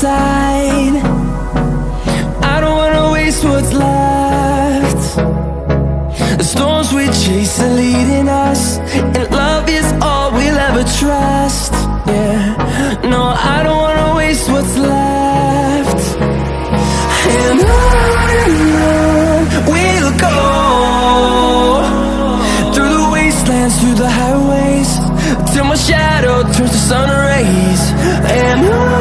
inside. I don't wanna waste what's left. The storms we chase are leading us, and love is all we'll ever trust. Yeah, no, I don't wanna waste what's left. And on we'll go, through the wastelands, through the highways, till my shadow turns to sun rays. And on